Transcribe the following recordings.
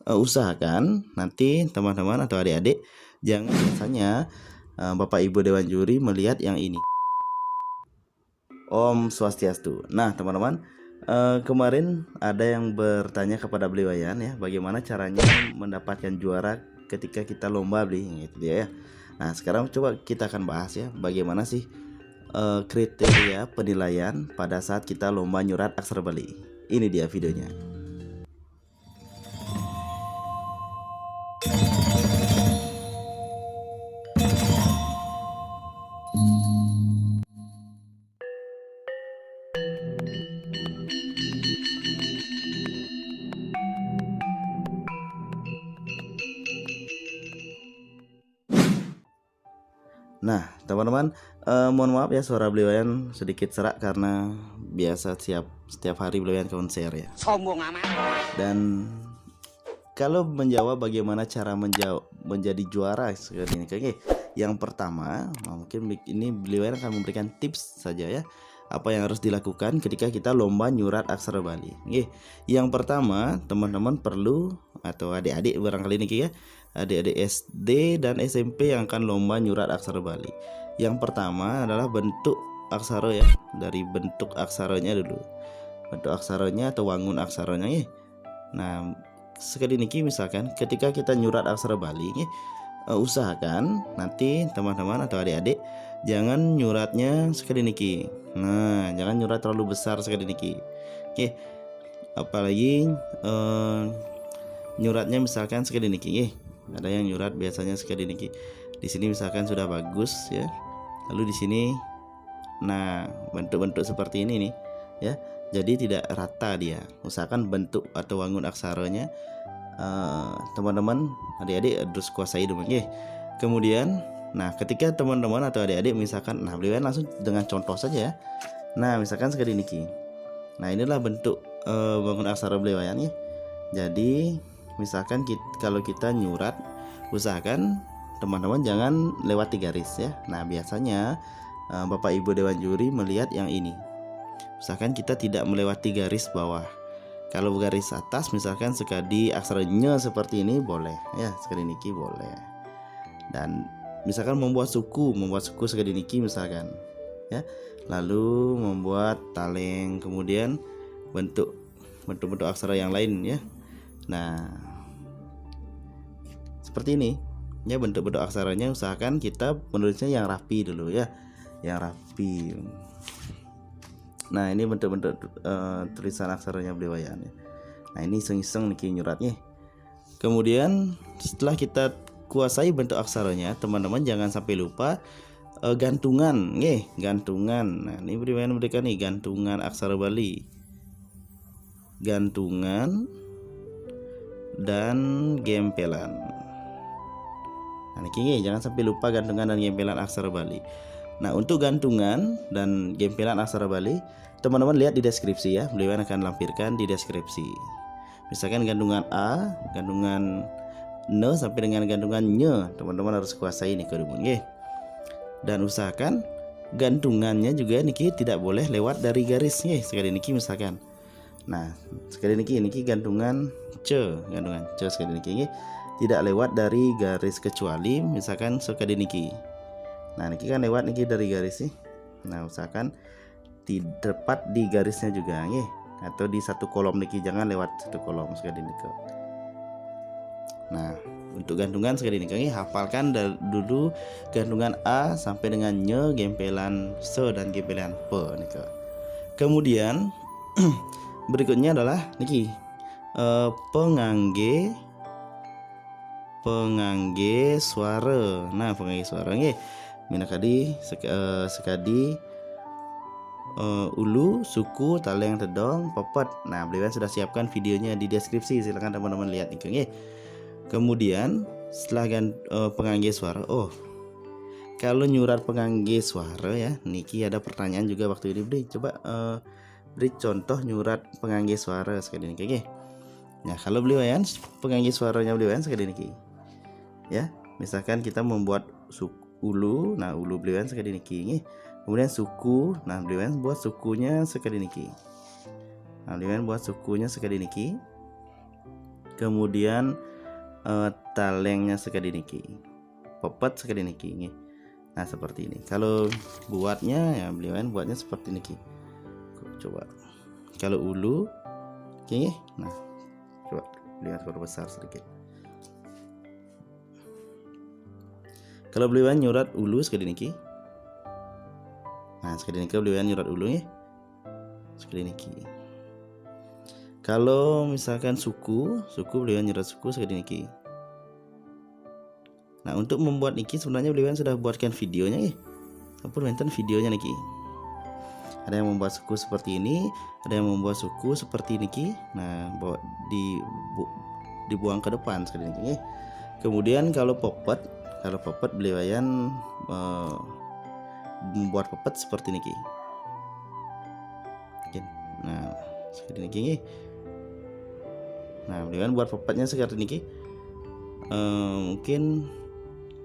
usahakan nanti teman-teman atau adik-adik jangan biasanya Bapak Ibu Dewan Juri melihat yang ini. Om Swastiastu. Nah teman-teman, kemarin ada yang bertanya kepada beliau ya, bagaimana caranya mendapatkan juara ketika kita lomba beli gitu ya. Nah sekarang coba kita akan bahas ya, bagaimana sih kriteria penilaian pada saat kita lomba nyurat aksara Bali. Ini dia videonya. Nah teman-teman, mohon maaf ya suara beliau sedikit serak karena biasa setiap hari beliau konser ya. Sombong amat. Dan kalau menjawab bagaimana cara menjadi juara seperti ini, oke. Yang pertama, mungkin ini beliau akan memberikan tips saja ya, apa yang harus dilakukan ketika kita lomba nyurat aksara Bali. Oke. Yang pertama, teman-teman perlu, atau adik-adik barangkali ini ya, adik-adik SD dan SMP yang akan lomba nyurat aksara Bali. Yang pertama adalah bentuk aksara ya, dari bentuk aksaranya dulu. Bentuk aksaranya atau wangun aksaranya ya. Nah, sekali niki misalkan ketika kita nyurat aksara Bali usahakan nanti teman-teman atau adik-adik jangan nyuratnya sekali niki. Nah, jangan nyurat terlalu besar sekali niki. Oke. Apalagi nyuratnya misalkan sekali niki. Ada yang nyurat biasanya sekali niki. Di sini misalkan sudah bagus ya. Lalu di sini nah, bentuk-bentuk seperti ini nih ya. Jadi tidak rata dia. Usahakan bentuk atau wangun aksaranya teman-teman adik-adik harus kuasai dulu ya. Kemudian nah ketika teman-teman atau adik-adik misalkan beliau langsung dengan contoh saja ya. Nah misalkan sekali niki. Nah inilah bentuk wangun aksara beliau ya. Jadi misalkan kalau kita nyurat, usahakan teman-teman jangan lewati garis ya. Nah biasanya Bapak Ibu Dewan Juri melihat yang ini. Usahakan kita tidak melewati garis bawah. Kalau garis atas misalkan sekali aksaranya seperti ini boleh ya, sekali niki boleh. Dan misalkan membuat suku sekali niki misalkan ya. Lalu membuat taleng, kemudian bentuk aksara yang lain ya. Nah seperti ini ya, bentuk-bentuk aksaranya usahakan kita menulisnya yang rapi dulu ya, yang rapi. Nah ini bentuk-bentuk tulisan aksaranya beliau ya. Nah ini iseng-iseng niki nyuratnya. Kemudian setelah kita kuasai bentuk aksaranya, teman-teman jangan sampai lupa gantungan, gantungan. Nah ini beliau memberikan nih gantungan aksara Bali, gantungan dan gempelan. Nah niki jangan sampai lupa gantungan dan gempelan aksara Bali. Nah untuk gantungan dan gempelan aksara Bali, teman-teman lihat di deskripsi ya, beliau akan lampirkan di deskripsi. Misalkan gantungan A, gantungan N sampai dengan gantungan Ny, teman-teman harus kuasai nih kerumun ya. Dan usahakan gantungannya juga niki tidak boleh lewat dari garisnya sekali niki misalkan. Nah sekali niki gantungan C, sekali niki tidak lewat dari garis kecuali misalkan sekali niki. Nah niki kan lewat niki dari garis sih. Nah usahakan tepat di garisnya juga ya, atau di satu kolom niki, jangan lewat satu kolom sekali niki. Nah untuk gantungan sekali niki hafalkan dulu gantungan A sampai dengan Ny, gempelan Se dan gempelan P niki. Kemudian berikutnya adalah niki pengangge suara. Nah pengangge suara nggih minakadi sekadi ulu, suku, taleng, tedong, popot. Nah beliau sudah siapkan videonya di deskripsi, silahkan teman-teman lihat nih. Kemudian setelah pengangge suara, kalau nyurat pengangge suara ya, niki ada pertanyaan juga waktu ini, beri contoh nyurat pengangge suara sekali niki. Nah kalau beliau pengangge suaranya beliau sekali niki ya, misalkan kita membuat ulu, nah ulu beliau sekali niki. Kemudian suku, nah beliau buat sukunya sekali niki. Nah beliau buat sukunya sekali niki. Kemudian talengnya sekali niki, popet sekali niki nggih. Nah seperti ini. Kalau buatnya ya beliau buatnya seperti niki. Coba. Kalau ulu oke nggih. Nah, coba lihat besar sedikit. Kalau beliau nyurat ulu sekali niki. Nah, sekali niki beliau nyurat ulu nggih. Sekali niki. Kalau misalkan suku beliau nyurat suku sekali niki. Nah, untuk membuat niki sebenarnya beliau sudah buatkan videonya nggih. Sampun wonten videonya niki. Ada yang membuat suku seperti ini, ada yang membuat suku seperti niki. Nah, dibuang ke depan sekali niki. Kemudian kalau popet beliau membuat popet seperti niki. Nah, seperti niki. Nah, beliau buat popetnya seperti niki. Mungkin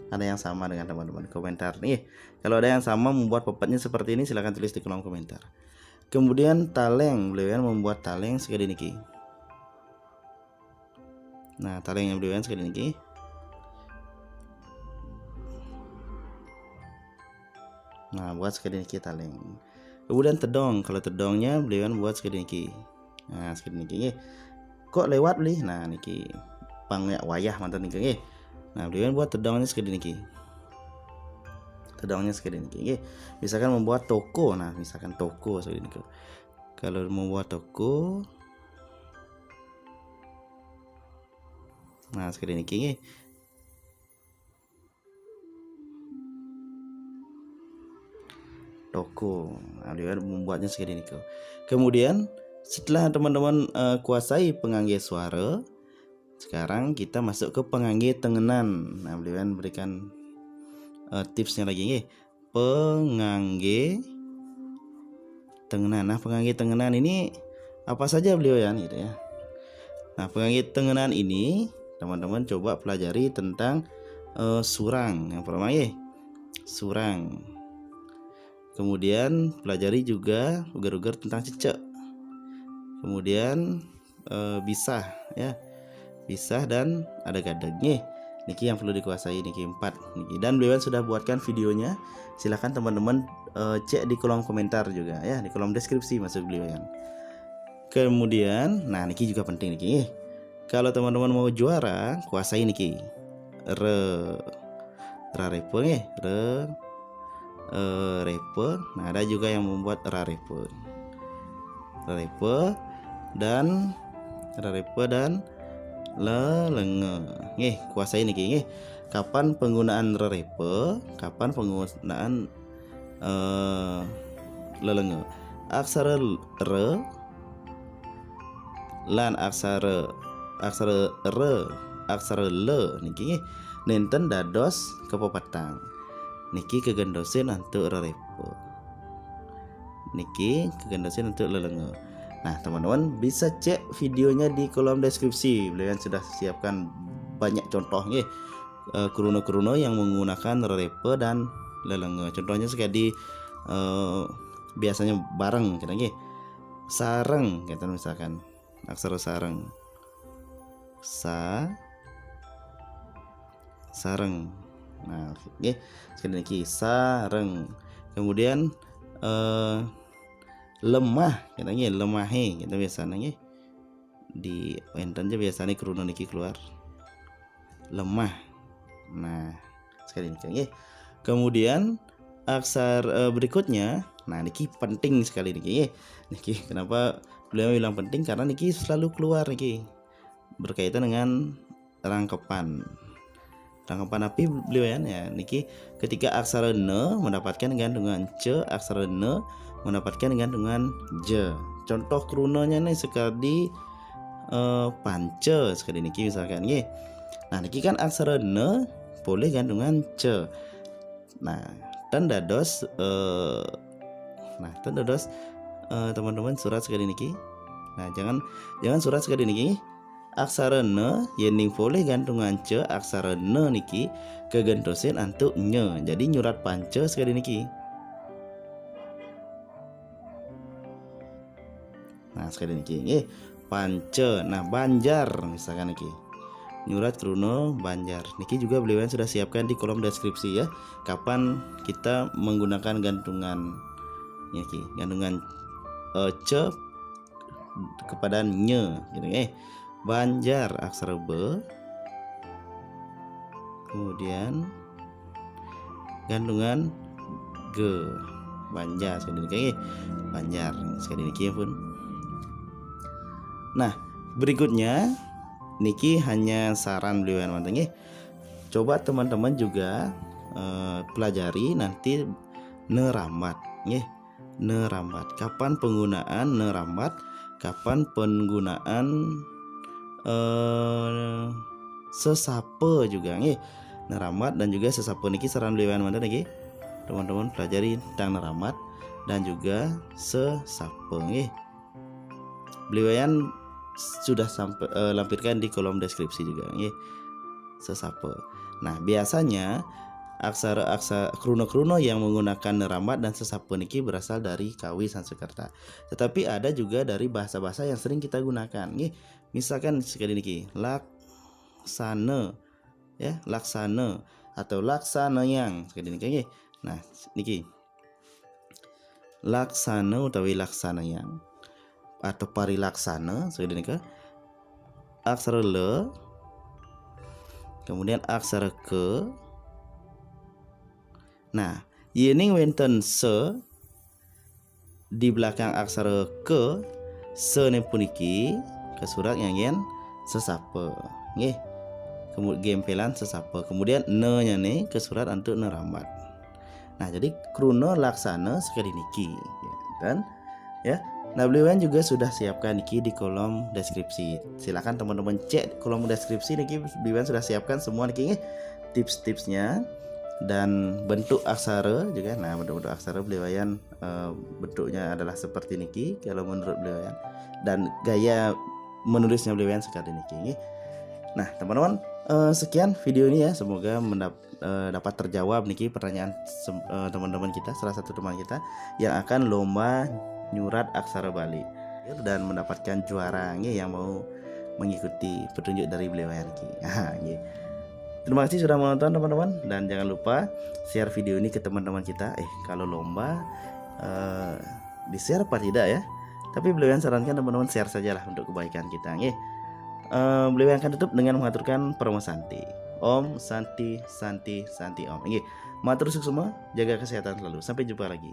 ada yang sama dengan teman-teman, komentar nih. Kalau ada yang sama membuat popetnya seperti ini, silahkan tulis di kolom komentar. Kemudian taleng, beliau membuat taleng sekali niki. Nah, talengnya beliau sekali niki. Nah, buat sekali niki taleng. Kemudian tedong, kalau tedongnya beliau buat sekali niki. Nah, sekali niki. Kok lewat beli? Nah, niki pangyak wayah mantan niki nggih. Nah, beliau buat tedongnya sekali niki. Tedongnya sekali niki. Misalkan membuat toko, nah misalkan toko sekali niki. Kalau membuat toko, nah sekali niki. Toko, nah, beliau membuatnya sekali niki. Kemudian setelah teman-teman kuasai pengangge suara, sekarang kita masuk ke pengangge tengenan. Nah, beliau berikan tipsnya lagi nggih. Pengangge tengenan. Nah, pengangge tengenan ini apa saja beliau gitu ya. Nah, pengangge tengenan ini teman-teman coba pelajari tentang surang. Yang pertama surang. Kemudian pelajari juga ugar-ugar tentang cecek. Kemudian bisah ya. Bisah dan ada gadegnya. Niki yang perlu dikuasai niki 4 niki. Dan beliau sudah buatkan videonya. Silahkan teman-teman cek di kolom komentar juga ya, di kolom deskripsi masuk beliau. Kemudian nah niki juga penting niki. Kalau teman-teman mau juara, kuasai niki. Rarepe nggih, repe. Nah, ada juga yang membuat rarepe. Rarepe dan lelenge. Nggih, kuasai niki nggih. Kapan penggunaan rerepe, kapan penggunaan lelenge. Aksara re lan aksara re, aksara le niki nggih nenten dados kepepatang. Niki kegendosin untuk rerepe. Niki kegendosin untuk lelenge. Nah, teman-teman bisa cek videonya di kolom deskripsi. Beliau sudah siapkan banyak contoh nggih. Kuruno-kuruno yang menggunakan rerepe dan lelenge. Contohnya sekali biasanya bareng kita nggih. Sareng kita misalkan. Aksara sareng. Sareng. Nah, nggih. Sekali lagi sareng. Kemudian lemah kita nggih, lemahe kita biasanya nggih. Di enten aja biasanya kuruno niki keluar. Lemah. Nah, sekali niki nggih. Kemudian aksara berikutnya, nah niki penting sekali niki nggih. Niki kenapa beliau bilang penting? Karena niki selalu keluar niki berkaitan dengan rangkapan api beliau ya. Niki ketika aksara ne mendapatkan dengan ce, aksara ne mendapatkan dengan je. Contoh kerunonya nih sekali pance sekali niki misalkan nggih. Nah, niki kan aksara ne boleh dengan ce. Nah, dan dados teman-teman surat sekali niki. Nah, jangan surat sekali niki. Aksara ne yening boleh gantungan ce, aksara ne niki kegentosin untuk nye. Jadi nyurat pance sekali niki. Nah, sekali niki nggih. pance. Nah, Banjar misalkan niki. Nyurat Kruno Banjar. Niki juga beliau sudah siapkan di kolom deskripsi ya. Kapan kita menggunakan gantungan niki, gantungan ce kepada nye gitu. Banjar aksara B. Kemudian gantungan G. Banjar sekali niki. Banjar sekali niki pun. Nah, berikutnya niki hanya saran beliau mantan. Coba teman-teman juga pelajari nanti neramat neramat. Kapan penggunaan neramat, kapan penggunaan sesape juga neramat dan juga sesape niki saran beliau mantan niki. Teman-teman pelajari tentang neramat dan juga sesape beliau sudah sampai lampirkan di kolom deskripsi juga sesape. Nah, biasanya aksara kruno yang menggunakan neramat dan sesape niki berasal dari Kawi Sanskerta. Tetapi ada juga dari bahasa-bahasa yang sering kita gunakan misalkan sekali niki laksana ya, laksana atau laksana yang sekali niki. Nah, niki laksana utawi laksana yang atau parilaksana sekali niki. Aksara le, kemudian aksara ke. Nah, yening wenten se di belakang aksara ke, se ne puniki ke surat yang yen sesape kemudian gempelan sesape, kemudian ne nya ne ke surat untuk neramat. Nah, jadi kruno laksana sekali niki dan ya. Nah, beliau juga sudah siapkan niki di kolom deskripsi. Silakan teman-teman cek kolom deskripsi niki, beliau sudah siapkan semua niki tips-tipsnya dan bentuk aksara juga. Nah, bentuk aksara beliau bentuknya adalah seperti niki kalau menurut beliau dan gaya menulisnya beliau sekali niki. Nah, teman-teman, sekian video ini ya. Semoga dapat terjawab niki pertanyaan teman-teman kita, salah satu teman kita yang akan lomba nyurat aksara Bali dan mendapatkan juara yang mau mengikuti petunjuk dari beliau niki. Terima kasih sudah menonton teman-teman, dan jangan lupa share video ini ke teman-teman kita. Kalau lomba di share apa tidak ya? Tapi beliau sarankan teman-teman share sajalah untuk kebaikan kita. Beliau akan tutup dengan mengaturkan Parama Santi. Om Santi Santi Santi Om. Matur suksema, jaga kesehatan selalu. Sampai jumpa lagi.